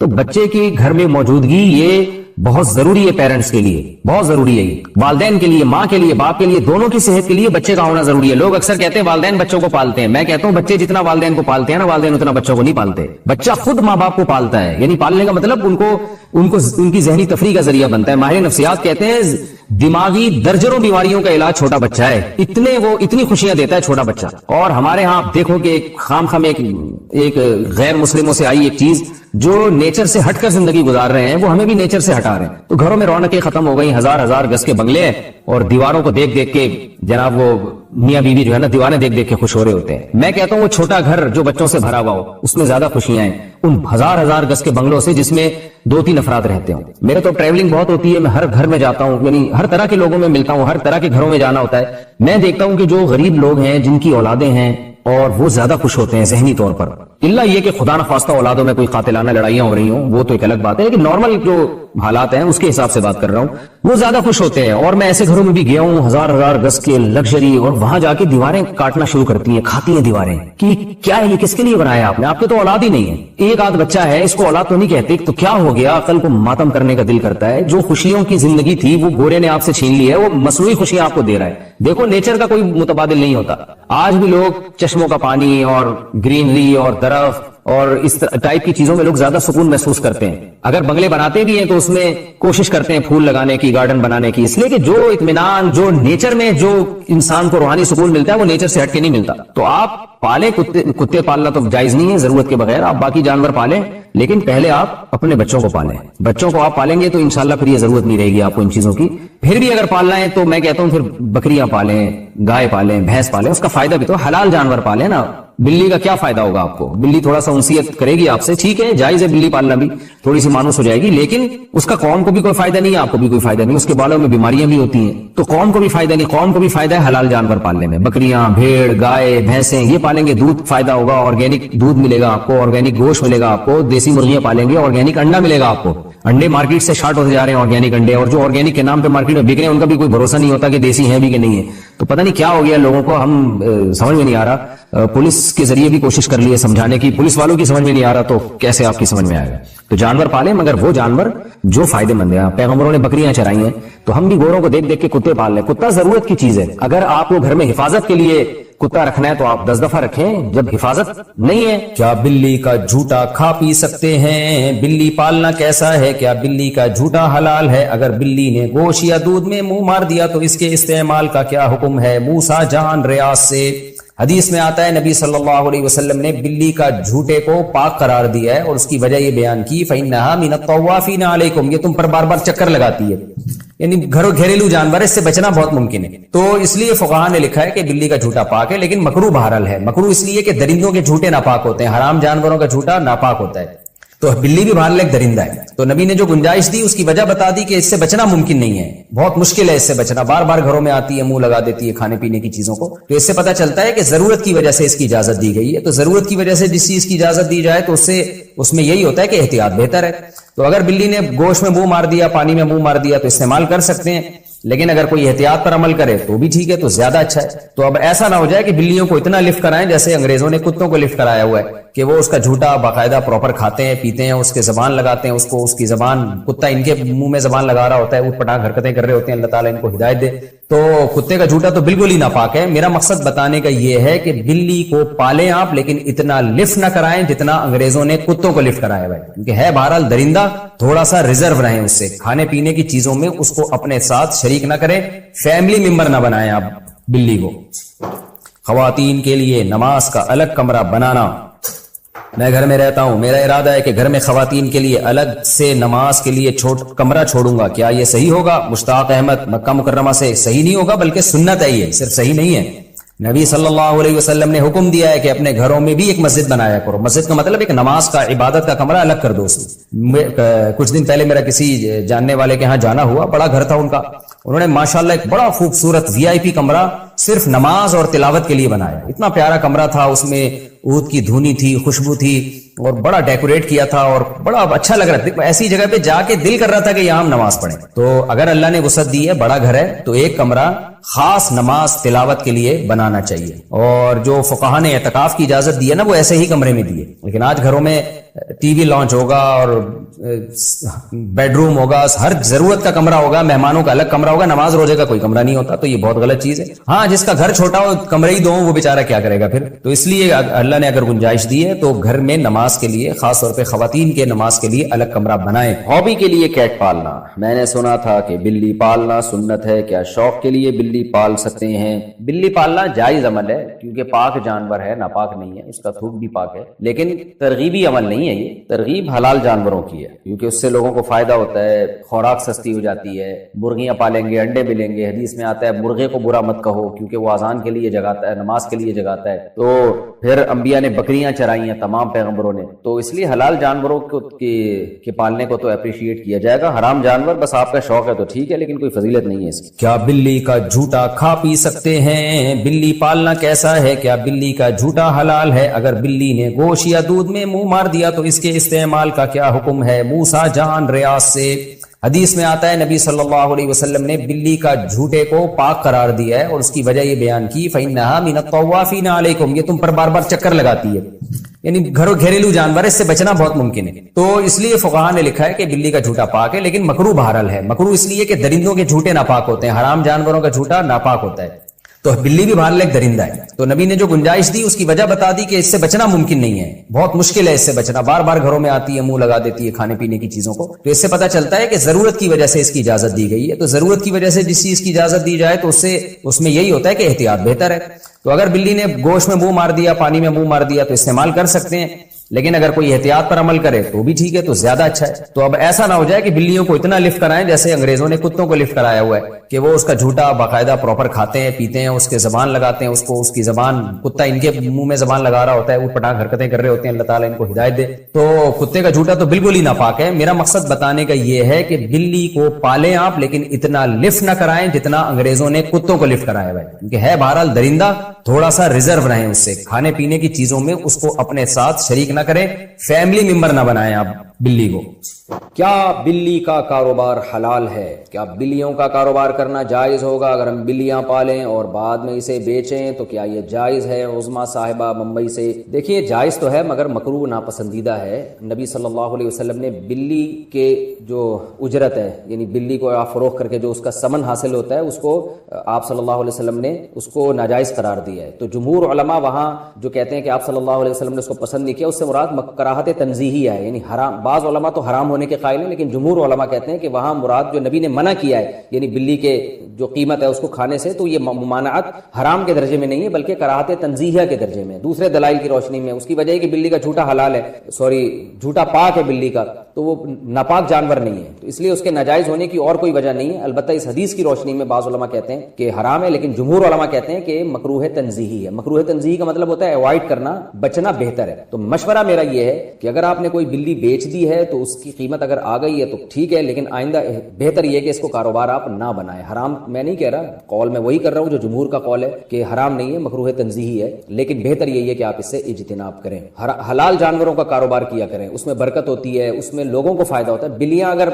تو بچے کی گھر میں موجودگی یہ بہت ضروری ہے، پیرنٹس کے لیے بہت ضروری ہے، والدین کے لیے، ماں کے لیے، باپ کے لیے، دونوں کی صحت کے لیے بچے کا ہونا ضروری ہے۔ لوگ اکثر کہتے ہیں والدین بچوں کو پالتے ہیں، میں کہتا ہوں بچے جتنا والدین کو پالتے ہیں نا، والدین اتنا بچوں کو نہیں پالتے۔ بچہ خود ماں باپ کو پالتا ہے، یعنی پالنے کا مطلب ان کی ذہنی تفریح کا ذریعہ بنتا ہے۔ ماہر نفسیات کہتے ہیں دماغی درجنوں بیماریوں کا علاج چھوٹا بچہ ہے، اتنی خوشیاں دیتا ہے چھوٹا بچہ۔ اور ہمارے ہاں دیکھو کہ ایک غیر مسلموں سے آئی ایک چیز، جو نیچر سے ہٹ کر زندگی گزار رہے ہیں وہ ہمیں بھی نیچر سے ہٹا رہے ہیں۔ تو گھروں میں رونقیں ختم ہو گئی، ہزار گز کے بنگلے ہیں، اور دیواروں کو دیکھ دیکھ کے جناب وہ میاں بیوی جو ہے نا دیواریں دیکھ دیکھ کے خوش ہو رہے ہوتے ہیں۔ میں کہتا ہوں وہ چھوٹا گھر جو بچوں سے بھرا ہوا ہو اس میں زیادہ خوشیاں ہیں ان ہزار گز کے بنگلوں سے جس میں 2-3 افراد رہتے ہوں۔ میرے تو ٹریولنگ بہت ہوتی ہے، میں ہر گھر میں جاتا ہوں، یعنی ہر طرح کے لوگوں میں ملتا ہوں، ہر طرح کے گھروں میں جانا ہوتا ہے۔ میں دیکھتا ہوں کہ جو غریب لوگ ہیں جن کی اولادیں ہیں اور وہ زیادہ خوش ہوتے ہیں ذہنی طور پر، الا یہ کہ خدا نخواستہ اولادوں میں کوئی قاتلانہ لڑائیاں ہو رہی ہوں وہ تو ایک الگ بات ہے، لیکن نارمل جو حالات ہیں اس کے حساب سے بات کر رہا ہوں، وہ زیادہ خوش ہوتے ہیں۔ اور میں ایسے گھروں میں بھی گیا ہوں، ہزار گز کے لگژری، اور وہاں جا کے دیواریں کاٹنا شروع کرتی ہیں، کھاتی ہیں دیواریں کہ کیا ہے یہ، کس کے لیے بنایا آپ نے، آپ کے تو اولاد ہی نہیں ہے، ایک آدھ بچہ ہے، اس کو اولاد تو نہیں کہتے، تو کیا ہو گیا؟ عقل کو ماتم کرنے کا دل کرتا ہے۔ جو خوشیوں کی زندگی تھی وہ گورے نے آپ سے چھین لی ہے، وہ مصنوعی خوشیاں آپ کو دے رہا ہے۔ دیکھو نیچر کا کوئی متبادل نہیں ہوتا، آج بھی لوگ چشموں کا پانی اور گرینری اور درخت اور اس ٹائپ کی چیزوں میں لوگ زیادہ سکون محسوس کرتے ہیں۔ اگر بنگلے بناتے بھی ہیں تو اس میں کوشش کرتے ہیں پھول لگانے کی، گارڈن بنانے کی، اس لیے کہ جو اطمینان جو نیچر میں جو انسان کو روحانی سکون ملتا ہے وہ نیچر سے ہٹ کے نہیں ملتا۔ تو آپ پالیں، کتے پالنا تو جائز نہیں ہے ضرورت کے بغیر، آپ باقی جانور پالیں، لیکن پہلے آپ اپنے بچوں کو پالیں۔ بچوں کو آپ پالیں گے تو انشاءاللہ پھر یہ ضرورت نہیں رہے گی آپ کو ان چیزوں کی۔ پھر بھی اگر پالنا ہے تو میں کہتا ہوں پھر بکریاں پالیں، گائے پالیں، بھینس پالیں، اس کا فائدہ بھی تو حلال جانور پالیں نا۔ بلی کا کیا فائدہ ہوگا آپ کو؟ بلی تھوڑا سا انسیت کرے گی آپ سے، ٹھیک ہے جائز ہے بلی پالنا بھی، تھوڑی سی مانوس ہو جائے گی، لیکن اس کا قوم کو بھی کوئی فائدہ نہیں ہے، آپ کو بھی کوئی فائدہ نہیں، اس کے بالوں میں بیماریاں بھی ہوتی ہیں، تو قوم کو بھی فائدہ نہیں، قوم کو بھی فائدہ ہے حلال جانور پالنے میں۔ بکریاں، بھیڑ، گائے، بھینسیں یہ پالیں گے، دودھ فائدہ ہوگا، آرگینک دودھ ملے گا آپ کو، آرگینک گوشت ملے گا آپ کو، دیسی مرغیاں پالیں گے، آرگینک انڈا ملے گا آپ کو۔ انڈے مارکیٹ سے شارٹ ہوتے جا رہے ہیں آرگینک انڈے، اور جو آرگینک کے نام پہ مارکیٹ میں بک رہے ہیں ان کا بھی کوئی بھروسہ نہیں ہوتا کہ دیسی ہیں بھی کہ نہیں ہے۔ تو پتہ نہیں کیا ہو گیا لوگوں کو، ہم سمجھ میں نہیں آ رہا۔ پولیس کے ذریعے بھی کوشش کر لی ہے سمجھانے کی، پولیس والوں کی سمجھ میں نہیں آ رہا، تو کیسے آپ کی سمجھ میں آئے گا؟ تو جانور پالیں مگر وہ جانور جو فائدے مند ہیں۔ پیغمبروں نے بکریاں چرائی ہیں تو ہم بھی گوروں کو دیکھ دیکھ کے کتے پال لیں۔ کتا ضرورت کی چیز ہے، اگر آپ کو گھر میں حفاظت کے لیے کتا رکھنا ہے تو آپ 10 دفعہ رکھیں، جب حفاظت نہیں ہے۔ کیا بلی کا جھوٹا کھا پی سکتے ہیں؟ بلی پالنا کیسا ہے؟ کیا بلی کا جھوٹا حلال ہے؟ اگر بلی نے گوشت یا دودھ میں منہ مار دیا تو اس کے استعمال کا کیا حکم ہے؟ موسیٰ جان ریاض سے حدیث میں آتا ہے نبی صلی اللہ علیہ وسلم نے بلی کا جھوٹے کو پاک قرار دیا ہے، اور اس کی وجہ یہ بیان کی فَإِنَّهَا مِنَ الطَّوَّافِينَ عَلَيْكُمْ، یہ تم پر بار بار چکر لگاتی ہے، یعنی گھریلو جانور، اس سے بچنا بہت ممکن ہے۔ تو اس لیے فقہاء نے لکھا ہے کہ بلی کا جھوٹا پاک ہے، لیکن مکروہ بہرحال ہے۔ مکروہ اس لیے کہ درندوں کے جھوٹے ناپاک ہوتے ہیں، حرام جانوروں کا جھوٹا ناپاک ہوتا ہے، تو بلی بھی بہرحال ایک درندہ ہے۔ تو نبی نے جو گنجائش دی اس کی وجہ بتا دی کہ اس سے بچنا ممکن نہیں ہے، بہت مشکل ہے اس سے بچنا، بار بار گھروں میں آتی ہے، منہ لگا دیتی ہے کھانے پینے کی چیزوں کو۔ تو اس سے پتہ چلتا ہے کہ ضرورت کی وجہ سے اس کی اجازت دی گئی ہے۔ تو ضرورت کی وجہ سے جس چیز کی اجازت دی جائے تو اس میں یہی ہوتا ہے کہ احتیاط بہتر ہے۔ تو اگر بلی نے گوشت میں منہ مار دیا، پانی میں منہ مار دیا تو استعمال کر سکتے ہیں، لیکن اگر کوئی احتیاط پر عمل کرے تو بھی ٹھیک ہے، تو زیادہ اچھا ہے۔ تو اب ایسا نہ ہو جائے کہ بلیوں کو اتنا لفٹ کرائیں جیسے انگریزوں نے کتوں کو لفٹ کرایا ہوا ہے، کہ وہ اس کا جھوٹا باقاعدہ پراپر کھاتے ہیں، پیتے ہیں، اس کے زبان لگاتے ہیں، اس کی زبان، کتا ان کے منہ میں زبان لگا رہا ہوتا ہے، اوٹ پٹانگ حرکتیں کر رہے ہوتے ہیں، اللہ تعالیٰ ان کو ہدایت دے۔ تو کتے کا جھوٹا تو بالکل ہی ناپاک ہے۔ میرا مقصد بتانے کا یہ ہے کہ بلی کو پالیں آپ، لیکن اتنا لفٹ نہ کرائیں جتنا انگریزوں نے کتوں کو لفٹ کرایا ہے، کیونکہ ہے بہرحال درندہ، تھوڑا سا ریزرو رہیں اس سے، کھانے پینے کی چیزوں میں اس کو اپنے ساتھ شریک نہ کریں، فیملی ممبر نہ بنائیں آپ بلی کو۔ خواتین کے لیے نماز کا الگ کمرہ بنانا، میں گھر میں رہتا ہوں، میرا ارادہ ہے کہ گھر میں خواتین کے لیے الگ سے نماز کے لیے کمرہ چھوڑوں گا، کیا یہ صحیح ہوگا؟ مشتاق احمد مکہ مکرمہ سے۔ صحیح نہیں ہوگا بلکہ سنت ہے، یہ صرف صحیح نہیں ہے۔ نبی صلی اللہ علیہ وسلم نے حکم دیا ہے کہ اپنے گھروں میں بھی ایک مسجد بنایا کرو۔ مسجد کا مطلب ایک نماز کا، عبادت کا کمرہ الگ کر دو۔ کچھ دن پہلے میرا کسی جاننے والے کے ہاں جانا ہوا، بڑا گھر تھا ان کا، انہوں نے ماشاءاللہ ایک بڑا خوبصورت VIP کمرہ صرف نماز اور تلاوت کے لیے بنایا، اتنا پیارا کمرہ تھا، اس میں عود کی دھونی تھی، خوشبو تھی، اور بڑا ڈیکوریٹ کیا تھا، اور بڑا اچھا لگ رہا تھا، ایسی جگہ پہ جا کے دل کر رہا تھا کہ یہاں ہم نماز پڑھیں۔ تو اگر اللہ نے وسعت دی ہے، بڑا گھر ہے، تو ایک کمرہ خاص نماز تلاوت کے لیے بنانا چاہیے۔ اور جو فقہاء نے اعتکاف کی اجازت دی ہے نا، وہ ایسے ہی کمرے میں دی ہے، لیکن آج گھروں میں ٹی وی لانچ ہوگا اور بیڈ روم ہوگا, ہر ضرورت کا کمرہ ہوگا, مہمانوں کا الگ کمرہ ہوگا, نماز روزے کا کوئی کمرہ نہیں ہوتا, تو یہ بہت غلط چیز ہے. ہاں جس کا گھر چھوٹا ہو کمرے ہی دو وہ بیچارہ کیا کرے گا پھر. تو اس لیے اللہ نے اگر گنجائش دی ہے تو گھر میں نماز کے لیے, خاص طور پہ خواتین کے نماز کے لیے الگ کمرہ بنائیں. ہابی کے لیے کیٹ پالنا, میں نے سنا تھا کہ بلی پالنا سنت ہے, کیا شوق کے لیے بلی پال سکتے ہیں؟ بلی پالنا جائز عمل ہے کیونکہ پاک جانور ہے, ناپاک نہیں ہے, اس کا تھوک بھی پاک ہے, لیکن ترغیبی عمل نہیں ہے. یہ ترغیب حلال جانوروں کی ہے کیونکہ اس سے لوگوں کو فائدہ ہوتا ہے, خوراک سستی ہو جاتی ہے, مرغیاں پالیں گے, انڈے ملیں گے. حدیث میں آتا ہے مرغے کو برا مت کہو کیونکہ وہ اذان کے لیے جگاتا ہے, نماز کے لیے جگاتا ہے. تو پھر انبیاء نے بکریاں چرائی ہیں, تمام پیغمبروں نے. تو اس لیے حلال جانوروں کے پالنے کو تو اپریشیٹ کیا جائے گا. حرام جانور بس آپ کا شوق ہے تو ٹھیک ہے, لیکن کوئی فضیلت نہیں ہے اس کی. کیا بلی کا جھوٹا کھا پی سکتے ہیں؟ بلی پالنا کیسا ہے؟ کیا بلی کا جھوٹا حلال ہے؟ اگر بلی نے گوشت یا دودھ میں منہ مار دیا تو اس کے استعمال کا کیا حکم ہے؟ موسیٰ جان ریاض سے. حدیث میں آتا ہے نبی صلی اللہ علیہ وسلم نے بلی کا جھوٹے کو پاک قرار دیا ہے اور اس کی وجہ یہ بیان کی فَإِنَّهَا مِنَ الطَّوَّافِينَ عَلَيْكُمْ, یہ تم پر بار بار چکر لگاتی ہے, یعنی گھریلو جانور, اس سے بچنا بہت ممکن ہے. تو اس لیے فقہاء نے لکھا ہے کہ بلی کا جھوٹا پاک ہے, لیکن مکروہ بہرحال ہے. مکروہ اس لیے کہ درندوں کے جھوٹے ناپاک ہوتے ہیں, حرام جانوروں کا جھوٹا ناپاک ہوتا ہے. تو بلی بھی بہرحال ایک درندہ ہے. تو نبی نے جو گنجائش دی اس کی وجہ بتا دی کہ اس سے بچنا ممکن نہیں ہے, بہت مشکل ہے اس سے بچنا, بار بار گھروں میں آتی ہے, منہ لگا دیتی ہے کھانے پینے کی چیزوں کو. تو اس سے پتہ چلتا ہے کہ ضرورت کی وجہ سے اس کی اجازت دی گئی ہے. تو ضرورت کی وجہ سے جس چیز کی اجازت دی جائے تو اس میں یہی ہوتا ہے کہ احتیاط بہتر ہے. تو اگر بلی نے گوشت میں منہ مار دیا, پانی میں منہ مار دیا تو استعمال کر سکتے ہیں, لیکن اگر کوئی احتیاط پر عمل کرے تو بھی ٹھیک ہے, تو زیادہ اچھا ہے. تو اب ایسا نہ ہو جائے کہ بلیوں کو اتنا لفٹ کرائیں جیسے انگریزوں نے کتوں کو لفٹ کرایا ہوا ہے کہ وہ اس کا جھوٹا باقاعدہ پراپر کھاتے ہیں, پیتے ہیں, اس کے زبان لگاتے ہیں, اس کی زبان, کتا ان کے منہ میں زبان لگا رہا ہوتا ہے, اوٹ پٹانگ حرکتیں کر رہے ہوتے ہیں, اللہ تعالیٰ ان کو ہدایت دے. تو کتے کا جھوٹا تو بالکل ہی ناپاک ہے. میرا مقصد بتانے کا یہ ہے کہ بلی کو پالیں آپ, لیکن اتنا لفٹ نہ کرائیں جتنا انگریزوں نے کتوں کو لفٹ کرایا ہوا ہے, کیونکہ ہے بہرحال درندہ. تھوڑا سا ریزرو رہیں اس سے, کھانے پینے کی چیزوں میں اس کو اپنے ساتھ شریک نہ کریں, فیملی ممبر نہ بنائیں آپ بلی کو. کیا بلی کا کاروبار حلال ہے؟ کیا بلیوں کا کاروبار کرنا جائز ہوگا؟ اگر ہم بلیاں پالیں اور بعد میں اسے بیچیں تو کیا یہ جائز ہے؟ عظما صاحبہ ممبئی سے. دیکھیے جائز تو ہے مگر مکروہ ناپسندیدہ ہے. نبی صلی اللہ علیہ وسلم نے بلی کے جو اجرت ہے, یعنی بلی کو آپ فروخت کر کے جو اس کا ثمن حاصل ہوتا ہے, اس کو آپ صلی اللہ علیہ وسلم نے اس کو ناجائز قرار دیا ہے. تو جمہور علماء وہاں جو کہتے ہیں کہ آپ صلی اللہ علیہ وسلم نے اس کو پسند نہیں کیا, اس سے مراد کراہت تنزیہی ہے, یعنی حرام. بعض علماء تو حرام ہونے کے قائل ہیں, لیکن جمہور علماء کہتے ہیں کہ وہاں مراد جو نبی نے منع کیا ہے, یعنی بلی کے جو قیمت ہے اس کو کھانے سے, تو یہ ممانعت حرام کے درجے میں نہیں ہے بلکہ کراہت تنزیہہ کے درجے میں, دوسرے دلائل کی روشنی میں. اس کی وجہ ہے کہ بلی کا جھوٹا حلال ہے, جھوٹا پاک ہے بلی کا, تو وہ ناپاک جانور نہیں ہے, تو اس لیے اس کے ناجائز ہونے کی اور کوئی وجہ نہیں ہے. البتہ اس حدیث کی روشنی میں بعض علماء کہتے ہیں کہ حرام ہے, لیکن جمہور علماء کہتے ہیں کہ مکروہ تنزیہی ہے. مکروہ تنزیہی کا مطلب ہوتا ہے اوائڈ کرنا, بچنا بہتر ہے. تو مشورہ میرا یہ ہے کہ اگر آپ نے کوئی بلی بیچ دی ہے تو اس کی قیمت اگر آ گئی ہے تو ٹھیک ہے, لیکن آئندہ بہتر یہ کہ اس کو کاروبار آپ نہ بنائیں. حرام میں نہیں کہہ رہا, قول میں وہی کر رہا ہوں جو جمہور کا قول ہے کہ حرام نہیں ہے, مکروہ تنزیہی ہے, لیکن بہتر یہی ہے کہ آپ اس سے اجتناب کریں. حلال جانوروں کا کاروبار کیا کریں, اس میں برکت ہوتی ہے, اس میں لوگوں کو فائدہ ہوتا ہے. بلیاں اگر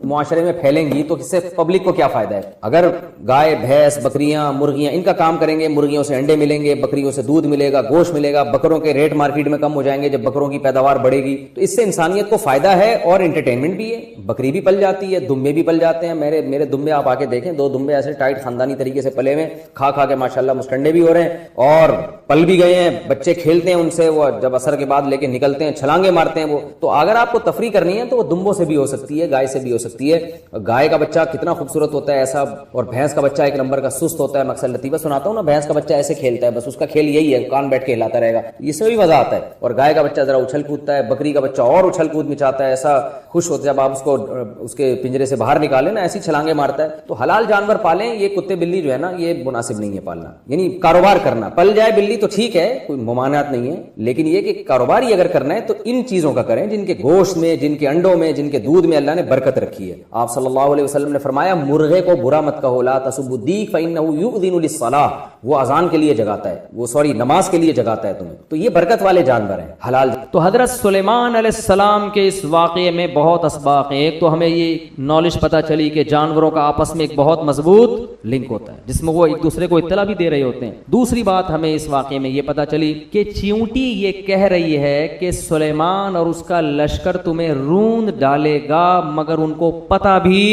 معاشرے میں پھیلیں گی تو اس سے پبلک کو کیا فائدہ ہے؟ اگر گائے, بھینس, بکریاں, مرغیاں ان کا کام کریں گے, مرغیوں سے انڈے ملیں گے, بکریوں سے دودھ ملے گا, گوشت ملے گا, بکروں کے ریٹ مارکیٹ میں کم ہو جائیں گے جب بکروں کی پیداوار بڑھے گی, تو اس سے انسانیت کو فائدہ ہے اور انٹرٹینمنٹ بھی ہے. بکری بھی پل جاتی ہے, دمبے بھی پل جاتے ہیں. میرے دمبے آپ آ کے دیکھیں, 2 دمبے ایسے ٹائٹ خاندانی طریقے سے پلے ہوئے, کھا کے ماشاءاللہ مسٹنڈے بھی ہو رہے ہیں اور پل بھی گئے ہیں. بچے کھیلتے ہیں ان سے, وہ جب عصر کے بعد لے کے نکلتے ہیں, چھلانگے مارتے ہیں وہ. تو اگر آپ کو تفریح کرنی ہے تو وہ دمبوں سے بھی ہو سکتی ہے, گائے سے بھی ہو سکتی ہے. گائے کا بچہ کتنا خوبصورت ہوتا ہے ایسا, اور بھینس کا بچہ ایک نمبر کا سست ہوتا ہے. میں اکثر لطیفہ سناتا ہوں نا, بھینس کا بچہ ایسے کھیلتا ہے, بس اس کا کھیل یہی ہے, کان بیٹھ کے ہلاتا رہے گا, اس میں بھی مزہ آتا ہے. اور گائے کا بچہ ذرا اچھل کودتا ہے, بکری کا بچہ اور اچھل کود مچاتا ہے, ایسا خوش ہوتا ہے جب آپ اس کو اس کے پنجرے سے باہر نکالیں نا, ایسی چھلانگے مارتا ہے. تو حلال جانور پالیں, یہ کتے بلی جو ہے نا یہ مناسب نہیں ہے پالنا. یعنی کاروبار کرنا, پل جائے بلی تو ٹھیک ہے, کوئی ممانعت نہیں ہے, لیکن یہ کہ کاروبار ہی اگر کرنا ہے تو ان چیزوں کا کریں جن کے گوشت میں, جن کے انڈوں میں, جن کے دودھ میں اللہ نے برکت رکھی ہے. آپ صلی اللہ علیہ وسلم نے فرمایا مرغے کو برا مت کہو, لا تسبوا الدیک فانه یؤذن للصلاۃ, وہ اذان کے لیے جگاتا ہے، وہ نماز کے لیے جگاتا ہے تمہیں، تو یہ برکت والے جانور ہیں، حلال۔ تو حضرت سلیمان علیہ السلام کے اس واقعے میں بہت اسباق ہیں۔ ایک تو ہمیں یہ نالج پتہ چلی کہ جانوروں کا آپس میں ایک بہت مضبوط لنک ہوتا ہے جس میں وہ ایک دوسرے کو اطلاع بھی دے رہے ہوتے ہیں۔ دوسری بات ہمیں اس واقعے میں یہ پتہ چلی کہ چیونٹی یہ کہہ رہی ہے کہ سلیمان اور اس کا لشکر تمہیں روند ڈالے گا مگر ان کو پتہ بھی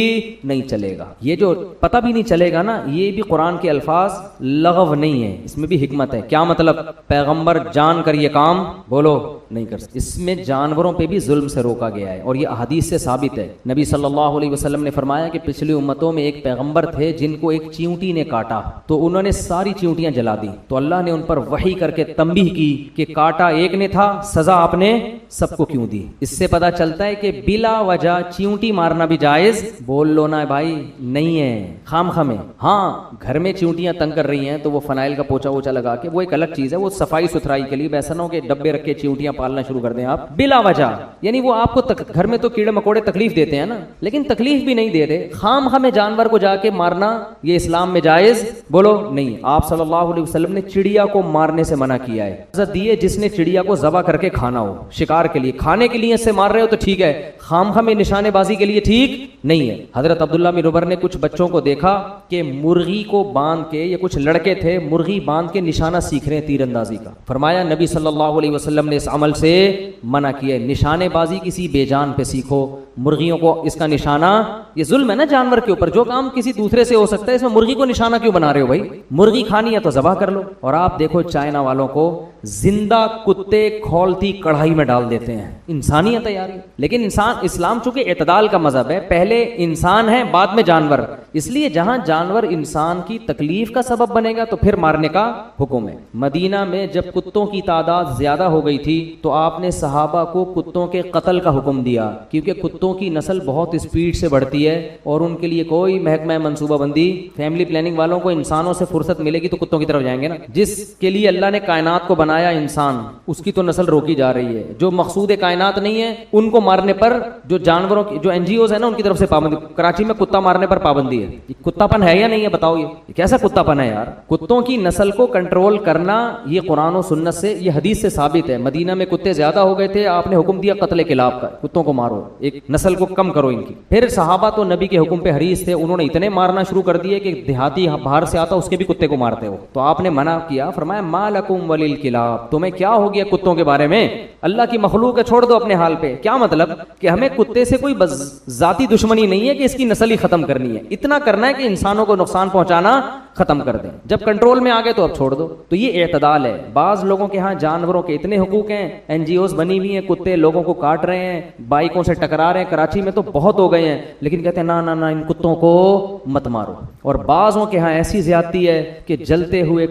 نہیں چلے گا۔ یہ جو پتہ بھی نہیں چلے گا نا، یہ بھی قرآن کے الفاظ لغو نہیں ہے، اس میں بھی حکمت ہے۔ کیا مطلب؟ پیغمبر جان کر یہ کام بولو نہیں کر سکتے۔ اس میں جانوروں پہ بھی ظلم سے روکا گیا ہے اور یہ احادیث سے ثابت ہے۔ نبی صلی اللہ علیہ وسلم نے فرمایا کہ پچھلی امتوں میں ایک پیغمبر تھے جن کو ایک چیونٹی نے کاٹا تو انہوں نے ساری چیونٹیاں جلا دی، تو اللہ نے ان پر وحی کر کے تنبیہ کی کہ کاٹا ایک نے تھا، سزا آپ نے سب کو کیوں دی؟ اس سے پتہ چلتا ہے کہ بلا وجہ چیونٹی مارنا بھی جائز بول لو نا بھائی نہیں ہے، خام خامے۔ ہاں گھر میں چیونٹیاں تنگ کر رہی ہیں تو وہ فنائل کا پوچھا ووچا لگا کے، وہ ایک الگ چیز ہے، وہ صفائی ستھرائی کے لیے، ویسا نہ ہو کہ ڈبے رکھ کے چیونٹیاں پالنا شروع کر دیں آپ بلا وجہ۔ یعنی وہ آپ کو گھر میں تو کیڑے مکوڑے تکلیف دیتے ہیں نا، لیکن تکلیف بھی نہیں دے رہے، خام خامے جانور کو جا کے مارنا یہ اسلام میں جائز بولو نہیں۔ آپ صلی اللہ علیہ وسلم نے چڑیا کو مارنے سے منع کیا ہے، اجازت دی ہے جس نے چڑیا کو ذبح کر کے کھانا ہو، شکار کے لیے، کھانے کے لیے اس سے مار رہے ہو تو ٹھیک ہے، خام خامے نشانے بازی کے لیے ٹھیک نہیں ہے۔ حضرت عبداللہ بن عمر نے کچھ بچوں کو دیکھا کہ مرغی کو باندھ کے، یہ کچھ لڑکے تھے مرغی باندھ کے نشانہ سیکھ رہے ہیں تیر اندازی کا، فرمایا نبی صلی اللہ علیہ وسلم نے اس عمل سے منع کیا ہے۔ نشانے بازی کسی بے جان پہ سیکھو، مرغیوں کو اس کا نشانہ، یہ ظلم ہے نا جانور کے اوپر، جو کام کسی دوسرے سے ہو سکتا ہے اس میں مرغی کو نشانہ کیوں بنا رہے ہو بھائی؟ مرغی کھانی ہے تو ذبح کر لو۔ اور آپ دیکھو چائنا والوں کو زندہ کتے کھولتی کڑھائی میں ڈال دیتے ہیں، انسانیت ہے یار۔ لیکن اسلام چونکہ اعتدال کا مذہب ہے، پہلے انسان ہے بعد میں جانور، اس لیے جہاں جانور انسان کی تکلیف کا سبب بنے گا تو پھر مارنے کا حکم ہے۔ مدینہ میں جب کتوں کی تعداد زیادہ ہو گئی تھی تو آپ نے صحابہ کو کتوں کے قتل کا حکم دیا، کیونکہ کتوں کی نسل بہت اسپیڈ سے بڑھتی ہے اور ان کے لیے کوئی محکمہ منصوبہ بندی، فیملی پلاننگ والوں کو انسانوں سے فرصت ملے گی تو کتوں کی طرف جائیں گے نا۔ جس کے لیے اللہ نے کائنات کو بنایا انسان، اس کی تو نسل روکی جا رہی ہے۔ جو مقصود کائنات نہیں ہے ان کو مارنے پر جو جانوروں کی جو NGOs ہیں نا ان کی طرف سے پابندی، کراچی میں کتا مارنے پر پابندی ہے۔ یہ کتا پن ہے یا نہیں ہے بتاؤ؟ یہ کیسا کتا پن ہے یار؟ کتوں کی نسل کو کنٹرول کرنا یہ قرآن و سنت سے، یہ حدیث سے ثابت ہے۔ مدینہ میں کتے زیادہ ہو گئے تھے، آپ نے حکم دیا قتل کلاب کا، کتوں کو مارو، ایک نسل کو کم کرو ان کی۔ پھر صحابہ تو نبی کے حکم پہ حریص تھے، انہوں نے اتنے مارنا شروع کر دیے کہ دیہاتی باہر سے آتا اس کے بھی کتے کو مارتے ہو، تو آپ نے منع کیا، فرمایا ما لکم وللکلاب، تمہیں کیا ہو گیا کتوں کے بارے میں؟ اللہ کی مخلوق ہے، چھوڑ دو اپنے حال پہ۔ کیا مطلب؟ کہ ہمیں کتے سے کوئی ذاتی دشمنی نہیں ہے کہ اس کی نسل ہی ختم کرنی ہے، اتنا کرنا ہے کہ انسانوں کو نقصان پہنچانا ختم کر دیں، جب کنٹرول میں آ گئے تو اب چھوڑ دو۔ تو یہ اعتدال ہے۔ بعض لوگوں کے ہاں جانوروں کے اتنے حقوق ہیں، NGOs بنی ہوئی ہیں، کتے لوگوں کو کاٹ رہے ہیں، بائکوں سے ٹکرا رہے ہیں، کراچی میں تو بہت ہو گئے ہیں، لیکن کہتے ہیں نا نا نا ان کتوں کو مت مارو۔ اور بعضوں کے ہاں ایسی زیادتی ہے کہ جلتے ہوئے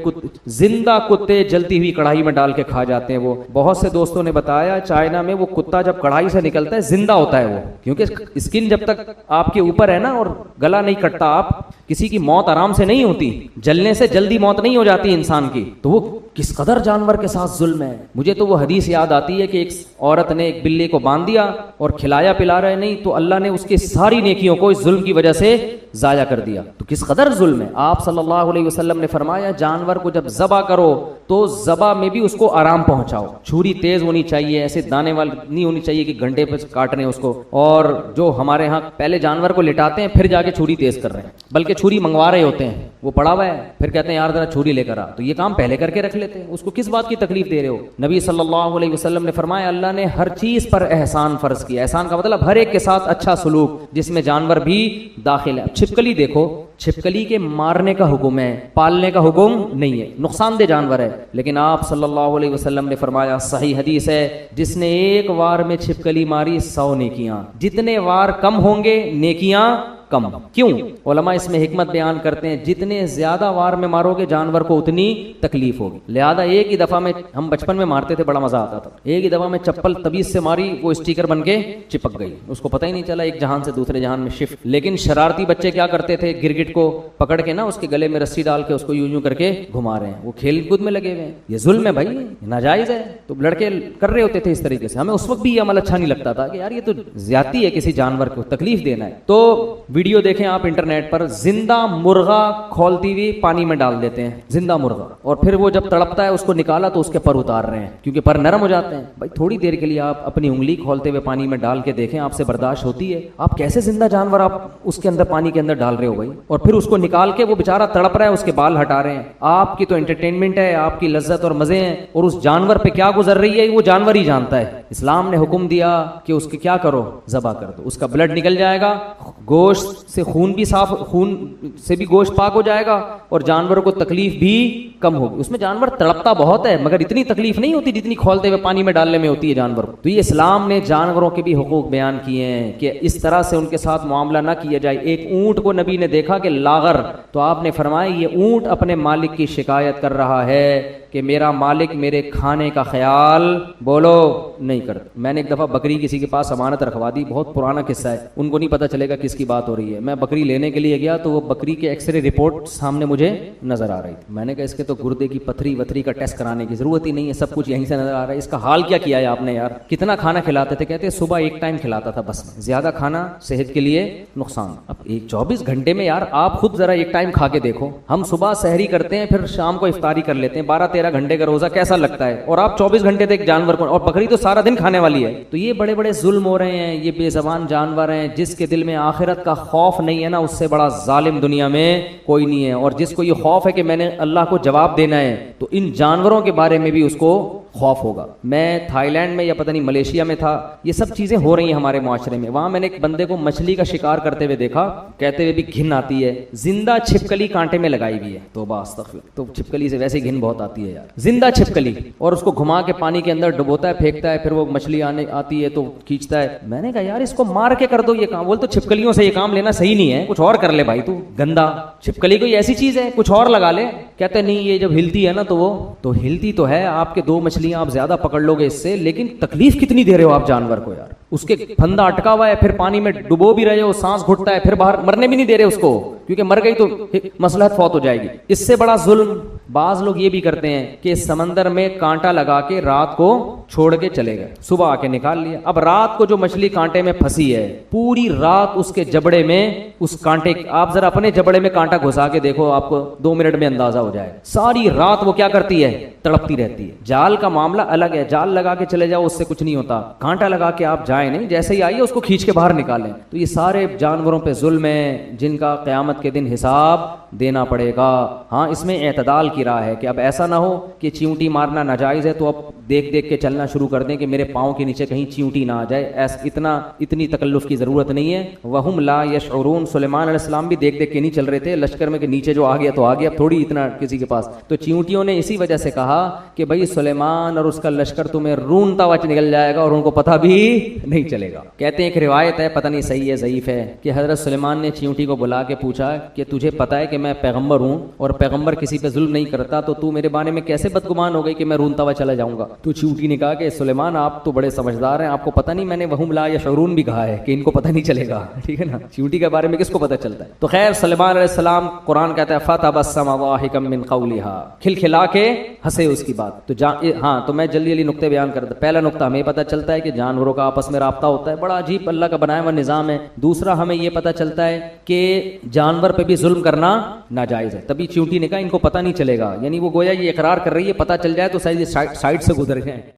زندہ کتے جلتی ہوئی کڑھائی میں ڈال کے کھا جاتے ہیں۔ وہ بہت سے دوستوں نے بتایا چائنا میں وہ کتا جب کڑھائی سے نکلتا ہے زندہ ہوتا ہے وہ، کیونکہ اسکن جب تک آپ کے اوپر ہے نا اور گلا نہیں کٹتا، آپ کسی کی موت آرام سے نہیں ہوتی، جلنے سے جلدی موت نہیں ہو جاتی انسان کی، تو وہ کس قدر جانور کے ساتھ ظلم ہے۔ مجھے تو وہ حدیث یاد آتی ہے کہ ایک عورت نے ایک بلی کو باندھ دیا اور کھلایا پلا رہے نہیں تو اللہ نے اس کی ساری نیکیوں کو اس ظلم کی وجہ سے ضائع کر دیا۔ تو کس قدر ظلم ہے۔ آپ صلی اللہ علیہ وسلم نے فرمایا جانور کو جب ذبح کرو تو ذبح میں بھی اس کو آرام پہنچاؤ، چھری تیز ہونی چاہیے، ایسے دانے والی نہیں ہونی چاہیے کہ گھنٹے پہ کاٹنے اس کو۔ اور جو ہمارے ہاں پہلے جانور کو لٹاتے ہیں پھر جا کے چھری تیز کر رہے ہیں، بلکہ چھری منگوا رہے ہوتے ہیں، وہ پڑا ہوا ہے پھر کہتے ہیں یار ذرا چھری لے کر آ، تو یہ کام پہلے کر کے رکھ لیتے ہیں، اس کو کس بات کی تکلیف دے رہے ہو؟ نبی صلی اللہ علیہ وسلم نے فرمایا اللہ نے ہر چیز پر احسان فرض کیا۔ احسان کا مطلب ہر ایک کے ساتھ اچھا سلوک، جس میں جانور بھی داخل ہے۔ چھپکلی دیکھو، چھپکلی کے مارنے کا حکم ہے، پالنے کا حکم نہیں ہے، نقصان دہ جانور ہے، لیکن آپ صلی اللہ علیہ وسلم نے فرمایا، صحیح حدیث ہے، جس نے ایک وار میں چھپکلی ماری 100 نیکیاں، جتنے وار کم ہوں گے نیکیاں کم۔ کیوں؟ علماء اس میں حکمت بیان کرتے ہیں، جتنے زیادہ وار میں مارو گے جانور کو اتنی تکلیف ہوگی، لہذا ایک ہی دفعہ میں، ہم بچپن میں مارتے تھے بڑا مزہ آتا تھا، ایک ہی دفعہ میں چپل تبیز سے ماری، وہ اسٹیکر بن کے چپک گئی، اس کو پتہ ہی نہیں چلا، ایک جہان سے دوسرے جہان میں شفٹ۔ لیکن شرارتی بچے کیا کرتے تھے، گرگٹ کو پکڑ کے نا اس کے گلے میں رسی ڈال کے اس کو یوں یوں کر کے گھما رہے ہیں، وہ کھیل کود میں لگے ہوئے ہیں، یہ ظلم ہے بھائی، ناجائز ہے۔ تو لڑکے کر رہے ہوتے تھے اس طریقے سے، ہمیں اس وقت بھی یہ عمل اچھا نہیں لگتا تھا کہ یار یہ تو زیادتی ہے، کسی جانور کو تکلیف دینا ہے۔ تو ویڈیو دیکھیں آپ انٹرنیٹ پر, زندہ مرغا کھولتی ہوئی پانی میں ڈال دیتے ہیں, زندہ مرغا, اور پھر وہ جب تڑپتا ہے اس کو نکالا تو اس کے پر اتار رہے ہیں کیونکہ پر نرم ہو جاتے ہیں. بھائی تھوڑی دیر کے لیے آپ اپنی انگلی کھولتے ہوئے پانی میں ڈال کے دیکھیں, آپ سے برداشت ہوتی ہے؟ آپ کیسے زندہ جانور آپ اس کے اندر پانی کے اندر ڈال رہے ہو بھائی, اور پھر اس کو نکال کے وہ بیچارہ تڑپ رہا ہے, اس کے بال ہٹا رہے ہیں. آپ کی تو انٹرٹینمنٹ ہے, آپ کی لذت اور مزے ہیں, اور اس جانور پہ کیا گزر رہی ہے وہ جانور ہی جانتا ہے. اسلام نے حکم دیا کہ اس کے کیا کرو, ذبح کر دو, اس کا بلڈ نکل جائے گا, گوشت سے خون بھی صاف, خون سے بھی گوشت پاک ہو جائے گا, اور جانوروں کو تکلیف بھی کم ہوگی. اس میں جانور تڑپتا بہت ہے مگر اتنی تکلیف نہیں ہوتی جتنی کھولتے ہوئے پانی میں ڈالنے میں ہوتی ہے جانور کو. تو یہ اسلام نے جانوروں کے بھی حقوق بیان کیے ہیں کہ اس طرح سے ان کے ساتھ معاملہ نہ کیا جائے. ایک اونٹ کو نبی نے دیکھا کہ لاغر, تو آپ نے فرمایا یہ اونٹ اپنے مالک کی شکایت کر رہا ہے کہ میرا مالک میرے کھانے کا خیال بولو نہیں کرتا. میں نے ایک دفعہ بکری کسی کے پاس امانت رکھوا دی, بہت پرانا قصہ ہے, ان کو نہیں پتا چلے گا کس کی بات ہو رہی ہے. میں بکری لینے کے لیے گیا تو وہ بکری کے ایکس رے رپورٹ سامنے مجھے نظر آ رہی تھی. میں نے کہا اس کے تو گردے کی پتھری وتھری کا ٹیسٹ کرانے کی ضرورت ہی نہیں ہے, سب کچھ یہیں سے نظر آ رہا ہے. اس کا حال کیا کیا ہے آپ نے یار, کتنا کھانا کھلاتے تھے؟ کہتے صبح ایک ٹائم کھلاتا تھا بس, زیادہ کھانا صحت کے لیے نقصان. اب 24 گھنٹے میں یار آپ خود ذرا ایک ٹائم کھا کے دیکھو, ہم صبح سحری کرتے ہیں پھر شام کو افطاری کر لیتے ہیں, 12-13 گھنٹے کا روزہ کیسا لگتا ہے, اور آپ 24 گھنٹے تک جانور کو, اور بکری تو سارا دن کھانے والی ہے. تو یہ بڑے بڑے ظلم ہو رہے ہیں, یہ بے زبان جانور ہیں. جس کے دل میں آخرت کا خوف نہیں ہے نا, اس سے بڑا ظالم دنیا میں کوئی نہیں ہے. اور جس کو یہ خوف ہے کہ میں نے اللہ کو جواب دینا ہے, تو ان جانوروں کے بارے میں بھی اس کو خوف ہوگا. میں تھائی لینڈ میں یا پتہ نہیں ملیشیا میں تھا, یہ سب چیزیں ہو رہی ہیں ہمارے معاشرے میں. وہاں میں نے ایک بندے کو مچھلی کا شکار کرتے ہوئے دیکھا, کہتے ہوئے بھی گھن آتی ہے, زندہ چھپکلی کانٹے میں لگائی ہوئی ہے. توبہ استغفر, تو چھپکلی سے ویسے گھن بہت آتی ہے یار, زندہ چھپکلی, اور اس کو گھما کے پانی کے اندر ڈبوتا ہے, پھینکتا ہے, پھر وہ مچھلی آتی ہے تو کھینچتا ہے. میں نے کہا یار اس کو مار کے کر دو یہ کام. بول تو چھپکلیوں سے یہ کام لینا صحیح نہیں ہے, کچھ اور کر لے بھائی, تو گندا چھپکلی کوئی ایسی چیز ہے کچھ اور لگا لے. کہتے نہیں یہ جب ہلتی ہے نا تو وہ تو ہلتی تو ہے, آپ کے 2 مچھلیاں آپ زیادہ پکڑ لو گے اس سے, لیکن تکلیف کتنی دے رہے ہو آپ جانور کو یار. اس کے پھندا اٹکا ہوا ہے, پھر پانی میں ڈبو بھی رہے ہو, سانس گھٹتا ہے, پھر باہر مرنے بھی نہیں دے رہے اس کو, کیونکہ مر گئی تو مصلحت فوت ہو جائے گی. اس سے بڑا ظلم بعض لوگ یہ بھی کرتے ہیں کہ سمندر میں کانٹا لگا کے رات کو چھوڑ کے چلے گئے, صبح آ کے نکال لیا. اب رات کو جو مچھلی کانٹے میں پھنسی ہے, پوری رات اس کے جبڑے میں اس کانٹے, آپ ذرا اپنے جبڑے میں کانٹا گھسا کے دیکھو, آپ کو 2 منٹ میں اندازہ ہو جائے. ساری رات وہ کیا کرتی ہے, تڑپتی رہتی ہے. جال کا معاملہ الگ ہے, جال لگا کے چلے جاؤ اس سے کچھ نہیں ہوتا, کانٹا لگا کے آپ جائیں نہیں, جیسے ہی آئیے اس کو کھینچ کے باہر نکالیں. تو یہ سارے جانوروں پہ ظلم ہے جن کا قیامت کے دن حساب دینا پڑے گا. ہاں اس میں اعتدال کی راہ ہے کہ اب ایسا نہ ہو کہ چیونٹی مارنا ناجائز ہے تو اب دیکھ دیکھ کے چلنا شروع کر دیں کہ میرے پاؤں کے نیچے کہیں چیونٹی نہ آ جائے. اتنی تکلف کی ضرورت نہیں ہے. وہم لا یشعرون, سلیمان علیہ السلام بھی دیکھ دیکھ کے نہیں چل رہے تھے لشکر میں کہ نیچے جو آ گیا تو آ گیا, اب تھوڑی اتنا کسی کے پاس. تو چیونٹیوں نے اسی وجہ سے کہا کہ بھائی سلیمان اور اس کا لشکر تمہیں رونتا ہوا نکل جائے گا اور ان کو پتہ بھی نہیں چلے گا. کہتے ہیں ایک روایت ہے, پتہ نہیں صحیح ہے ضعیف ہے, کہ حضرت سلیمان نے چیونٹی کو بلا کے پوچھا کہ تجھے پتہ ہے کہ میں پیغمبر ہوں اور پیغمبر کسی پہ ظلم نہیں کرتا, تو میرے بارے میں کیسے بدگمان ہو گئی کہ میں رونتا ہوا چلا جاؤں گا. تو چیونٹی نے کہا کہ سلیمان آپ تو بڑے سمجھدار ہیں, آپ کو پتہ نہیں میں نے وہم لا یشعرون بھی کہا ہے کہ ان کو پتہ نہیں چلے گا, ٹھیک ہے نا. چیونٹی کے بارے میں کس کو پتہ چلتا ہے. تو خیر سلیمان علیہ السلام, قرآن کہتا ہے فتبسم ضاحکا من قولها, کھلکھلا کے ہنسے اس کی بات. تو ہاں تو میں جلدی جلدی نقطے بیان کرتا. پہلا نقطہ ہمیں پتہ چلتا ہے کہ جانوروں کا آپس میں رابطہ ہوتا ہے, بڑا عجیب اللہ کا بنایا ہوا نظام ہے. دوسرا ہمیں یہ پتہ چلتا ہے کہ جانور پہ بھی ظلم کرنا ناجائز ہے. تبھی چیونٹی نے کہا ان کو پتہ نہیں چلے گا, یعنی وہ گویا یہ اقرار کر رہی ہے, پتہ چل جائے تو سائڈ سے گزر جائیں.